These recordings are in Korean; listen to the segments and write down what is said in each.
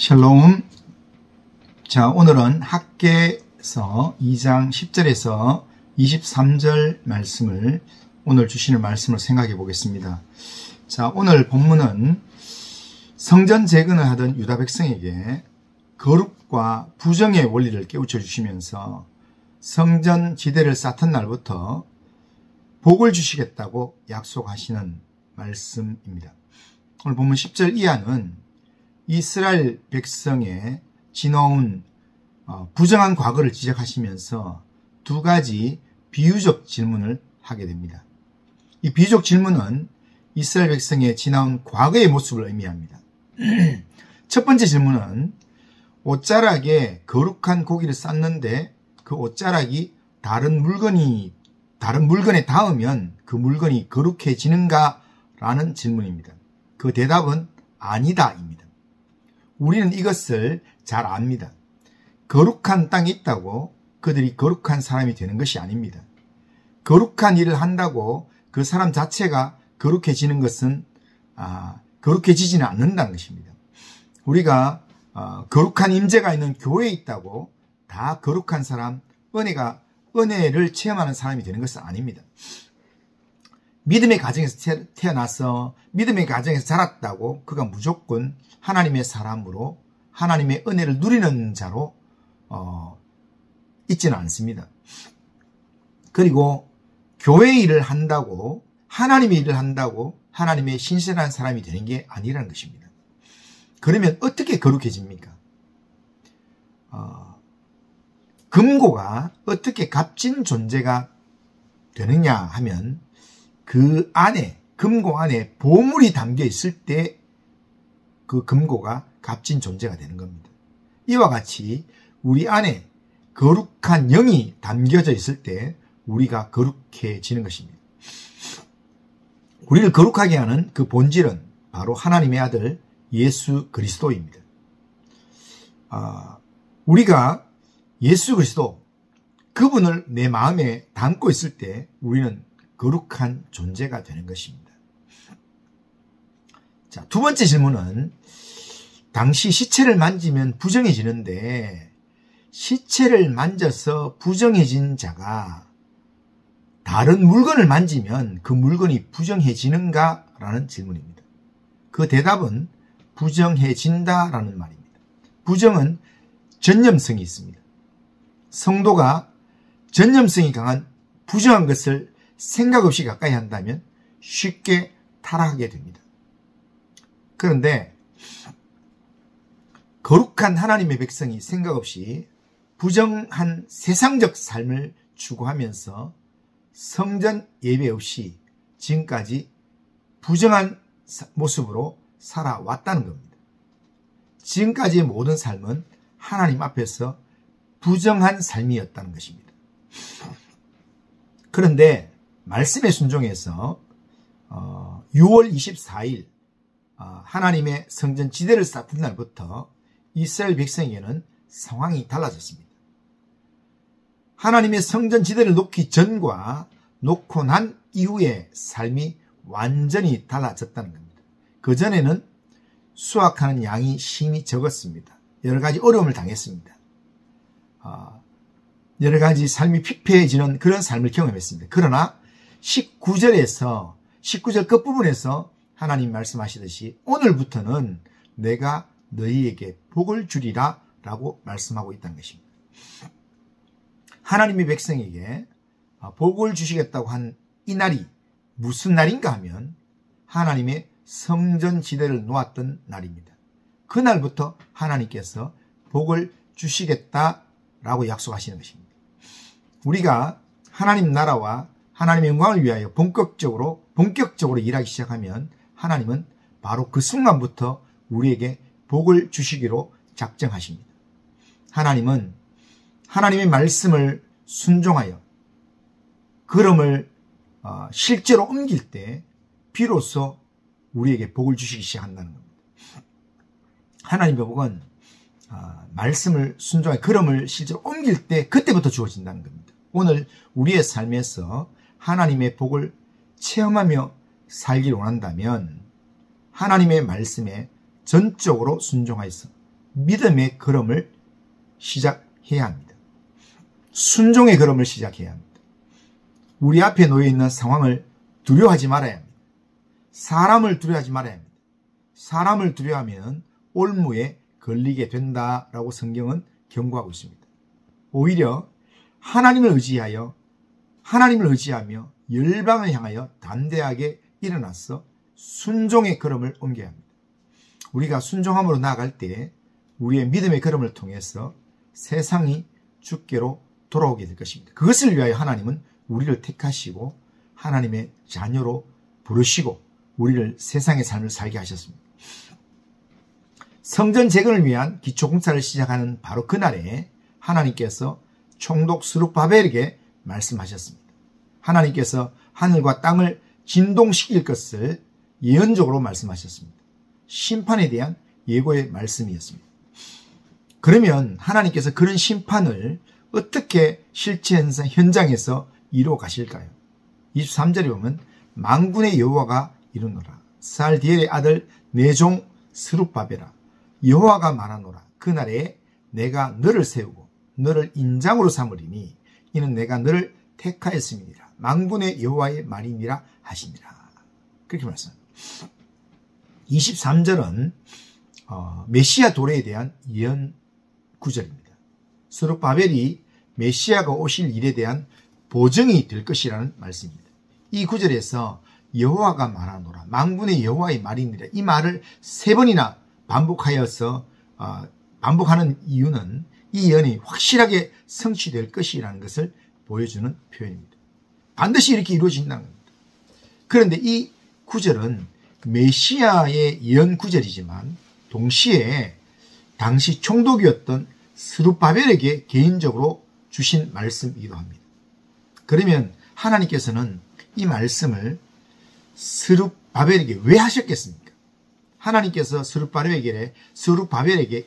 샬롬. 자, 오늘은 학개서 2장 10절에서 23절 말씀을, 오늘 주시는 말씀을 생각해 보겠습니다. 자, 오늘 본문은 성전 재건을 하던 유다 백성에게 거룩과 부정의 원리를 깨우쳐 주시면서 성전 지대를 쌓던 날부터 복을 주시겠다고 약속하시는 말씀입니다. 오늘 본문 10절 이하는 이스라엘 백성의 지나온 부정한 과거를 지적하시면서 두 가지 비유적 질문을 하게 됩니다. 이 비유적 질문은 이스라엘 백성의 지나온 과거의 모습을 의미합니다. 첫 번째 질문은 옷자락에 거룩한 고기를 쌓는데 그 옷자락이 다른 물건에 닿으면 그 물건이 거룩해지는가? 라는 질문입니다. 그 대답은 아니다입니다. 우리는 이것을 잘 압니다. 거룩한 땅이 있다고 그들이 거룩한 사람이 되는 것이 아닙니다. 거룩한 일을 한다고 그 사람 자체가 거룩해지는 것은 거룩해지지는 않는다는 것입니다. 우리가 거룩한 임재가 있는 교회에 있다고 다 거룩한 사람, 은혜를 체험하는 사람이 되는 것은 아닙니다. 믿음의 가정에서 태어나서 믿음의 가정에서 자랐다고 그가 무조건 하나님의 사람으로 하나님의 은혜를 누리는 자로 있지는 않습니다. 그리고 교회 일을 한다고, 하나님의 일을 한다고 하나님의 신실한 사람이 되는 게 아니라는 것입니다. 그러면 어떻게 거룩해집니까? 금고가 어떻게 값진 존재가 되느냐 하면 그 안에, 금고 안에 보물이 담겨 있을 때 그 금고가 값진 존재가 되는 겁니다. 이와 같이 우리 안에 거룩한 영이 담겨져 있을 때 우리가 거룩해지는 것입니다. 우리를 거룩하게 하는 그 본질은 바로 하나님의 아들 예수 그리스도입니다. 우리가 예수 그리스도, 그분을 내 마음에 담고 있을 때 우리는 거룩한 존재가 되는 것입니다. 자, 두 번째 질문은 당시 시체를 만지면 부정해지는데 시체를 만져서 부정해진 자가 다른 물건을 만지면 그 물건이 부정해지는가? 라는 질문입니다. 그 대답은 부정해진다라는 말입니다. 부정은 전념성이 있습니다. 성도가 전념성이 강한 부정한 것을 생각 없이 가까이 한다면 쉽게 타락하게 됩니다. 그런데 거룩한 하나님의 백성이 생각 없이 부정한 세상적 삶을 추구하면서 성전 예배 없이 지금까지 부정한 모습으로 살아왔다는 겁니다. 지금까지의 모든 삶은 하나님 앞에서 부정한 삶이었다는 것입니다. 그런데 말씀에 순종해서 6월 24일 하나님의 성전 지대를 쌓던 날부터 이스라엘 백성에게는 상황이 달라졌습니다. 하나님의 성전 지대를 놓기 전과 놓고 난 이후의 삶이 완전히 달라졌다는 겁니다. 그전에는 수확하는 양이 심히 적었습니다. 여러 가지 어려움을 당했습니다. 여러 가지 삶이 피폐해지는 그런 삶을 경험했습니다. 그러나 19절 끝부분에서 하나님 말씀하시듯이 오늘부터는 내가 너희에게 복을 주리라 라고 말씀하고 있다는 것입니다. 하나님의 백성에게 복을 주시겠다고 한 이 날이 무슨 날인가 하면 하나님의 성전 지대를 놓았던 날입니다. 그날부터 하나님께서 복을 주시겠다라고 약속하시는 것입니다. 우리가 하나님 나라와 하나님의 영광을 위하여 본격적으로 일하기 시작하면 하나님은 바로 그 순간부터 우리에게 복을 주시기로 작정하십니다. 하나님은 하나님의 말씀을 순종하여 걸음을 실제로 옮길 때 비로소 우리에게 복을 주시기 시작한다는 겁니다. 하나님의 복은 말씀을 순종하여 걸음을 실제로 옮길 때 그때부터 주어진다는 겁니다. 오늘 우리의 삶에서 하나님의 복을 체험하며 살기를 원한다면 하나님의 말씀에 전적으로 순종하여서 믿음의 걸음을 시작해야 합니다. 순종의 걸음을 시작해야 합니다. 우리 앞에 놓여있는 상황을 두려워하지 말아야 합니다. 사람을 두려워하지 말아야 합니다. 사람을 두려워하면 올무에 걸리게 된다라고 성경은 경고하고 있습니다. 오히려 하나님을 의지하며 열방을 향하여 담대하게 일어나서 순종의 걸음을 옮겨야 합니다. 우리가 순종함으로 나아갈 때 우리의 믿음의 걸음을 통해서 세상이 주께로 돌아오게 될 것입니다. 그것을 위하여 하나님은 우리를 택하시고 하나님의 자녀로 부르시고 우리를 세상의 삶을 살게 하셨습니다. 성전 재건을 위한 기초공사를 시작하는 바로 그날에 하나님께서 총독 스룹바벨에게 말씀하셨습니다. 하나님께서 하늘과 땅을 진동시킬 것을 예언적으로 말씀하셨습니다. 심판에 대한 예고의 말씀이었습니다. 그러면 하나님께서 그런 심판을 어떻게 실체 현장에서 이루어 가실까요? 23절에 보면 만군의 여호와가 이르노라. 살디엘의 아들 내 종 스룹바벨아, 여호와가 말하노라. 그날에 내가 너를 세우고 너를 인장으로 삼으리니 이는 내가 너를 택하였음이니라. 만군의 여호와의 말이니라 하시니라. 그렇게 말씀합니다. 23절은 메시아 도래에 대한 예언 구절입니다. 스룹바벨이 메시아가 오실 일에 대한 보증이 될 것이라는 말씀입니다. 이 구절에서 여호와가 말하노라, 만군의 여호와의 말이니라, 이 말을 3번이나 반복하는 이유는 이 예언이 확실하게 성취될 것이라는 것을 보여주는 표현입니다. 반드시 이렇게 이루어진다는 겁니다. 그런데 이 구절은 메시아의 예언 구절이지만 동시에 당시 총독이었던 스룹바벨에게 개인적으로 주신 말씀이기도 합니다. 그러면 하나님께서는 이 말씀을 스룹바벨에게 왜 하셨겠습니까? 하나님께서 스룹바벨에게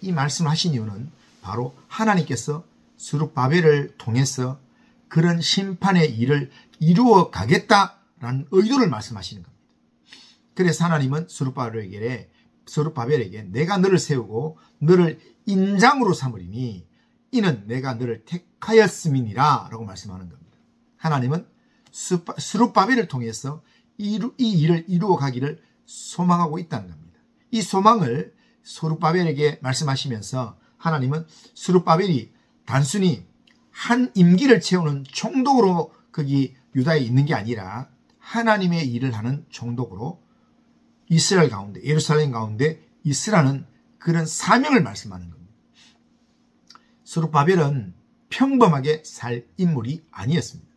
이 말씀을 하신 이유는 바로 하나님께서 스룹바벨을 통해서 그런 심판의 일을 이루어 가겠다라는 의도를 말씀하시는 겁니다. 그래서 하나님은 스룹바벨에게 내가 너를 세우고 너를 인장으로 삼으리니 이는 내가 너를 택하였음이니라 라고 말씀하는 겁니다. 하나님은 스룹바벨을 통해서 이 일을 이루어 가기를 소망하고 있다는 겁니다. 이 소망을 스룹바벨에게 말씀하시면서 하나님은 스룹바벨이 단순히 한 임기를 채우는 총독으로 거기 유다에 있는 게 아니라 하나님의 일을 하는 총독으로 이스라엘 가운데, 예루살렘 가운데 있으라는 그런 사명을 말씀하는 겁니다. 스룹바벨은 평범하게 살 인물이 아니었습니다.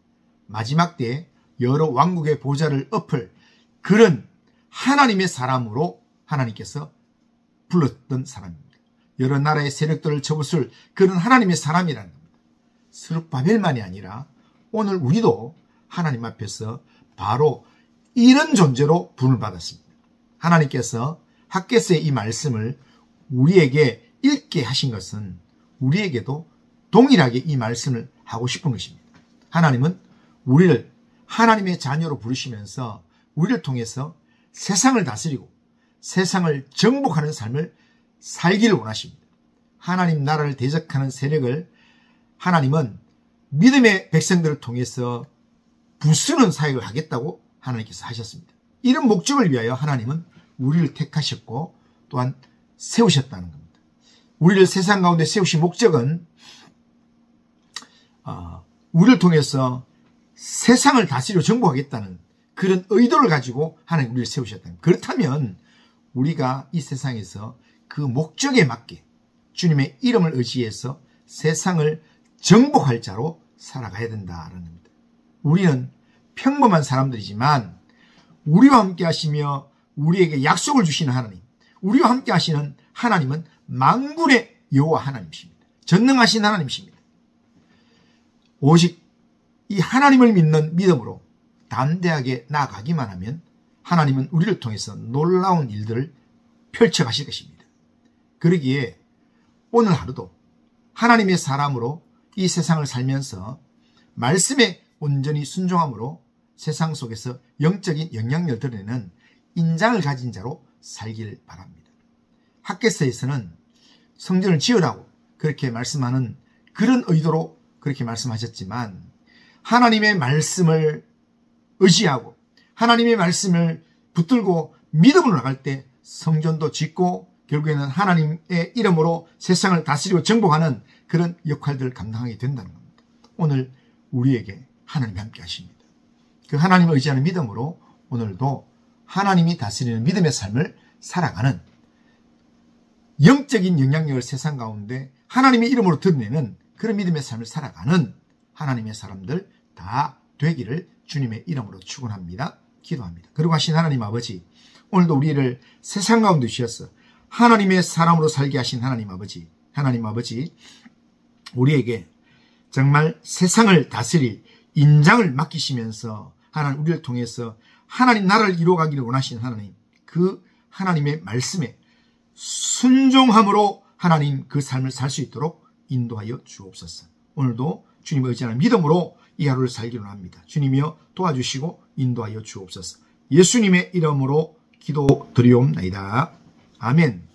마지막 때에 여러 왕국의 보좌를 엎을 그런 하나님의 사람으로 하나님께서 불렀던 사람입니다. 여러 나라의 세력들을 접었을 그런 하나님의 사람이라는 겁니다. 스룹바벨만이 아니라 오늘 우리도 하나님 앞에서 바로 이런 존재로 부름을 받았습니다. 하나님께서 학개서의 이 말씀을 우리에게 읽게 하신 것은 우리에게도 동일하게 이 말씀을 하고 싶은 것입니다. 하나님은 우리를 하나님의 자녀로 부르시면서 우리를 통해서 세상을 다스리고 세상을 정복하는 삶을 살기를 원하십니다. 하나님 나라를 대적하는 세력을 하나님은 믿음의 백성들을 통해서 부수는 사역을 하겠다고 하나님께서 하셨습니다. 이런 목적을 위하여 하나님은 우리를 택하셨고 또한 세우셨다는 겁니다. 우리를 세상 가운데 세우신 목적은 우리를 통해서 세상을 다스리고 정복하겠다는 그런 의도를 가지고 하나님 우리를 세우셨다. 그렇다면 우리가 이 세상에서 그 목적에 맞게 주님의 이름을 의지해서 세상을 정복할 자로 살아가야 된다는 겁니다. 우리는 평범한 사람들이지만 우리와 함께 하시며 우리에게 약속을 주시는 하나님, 우리와 함께 하시는 하나님은 만군의 여호와 하나님이십니다. 전능하신 하나님이십니다. 오직 이 하나님을 믿는 믿음으로 담대하게 나아가기만 하면 하나님은 우리를 통해서 놀라운 일들을 펼쳐가실 것입니다. 그러기에 오늘 하루도 하나님의 사람으로 이 세상을 살면서 말씀에 온전히 순종함으로 세상 속에서 영적인 영향력을 드러내는 인장을 가진 자로 살길 바랍니다. 학개서에서는 성전을 지으라고 그렇게 말씀하는 그런 의도로 그렇게 말씀하셨지만, 하나님의 말씀을 의지하고 하나님의 말씀을 붙들고 믿음으로 나갈 때 성전도 짓고 결국에는 하나님의 이름으로 세상을 다스리고 정복하는 그런 역할들을 감당하게 된다는 겁니다. 오늘 우리에게 하나님이 함께 하십니다. 그 하나님을 의지하는 믿음으로 오늘도 하나님이 다스리는 믿음의 삶을 살아가는, 영적인 영향력을 세상 가운데 하나님의 이름으로 드러내는 그런 믿음의 삶을 살아가는 하나님의 사람들 다 되기를 주님의 이름으로 축원합니다. 기도합니다. 그리고 하신 하나님 아버지, 오늘도 우리를 세상 가운데 주셔서 하나님의 사람으로 살게 하신 하나님 아버지, 우리에게 정말 세상을 다스릴 인장을 맡기시면서 하나님 우리를 통해서 하나님 나라를 이루어가기를 원하시는 하나님, 그 하나님의 말씀에 순종함으로 하나님 그 삶을 살 수 있도록 인도하여 주옵소서. 오늘도 주님을 의지하는 믿음으로 이 하루를 살기를 원합니다. 주님이여 도와주시고 인도하여 주옵소서. 예수님의 이름으로 기도드리옵나이다. 아멘.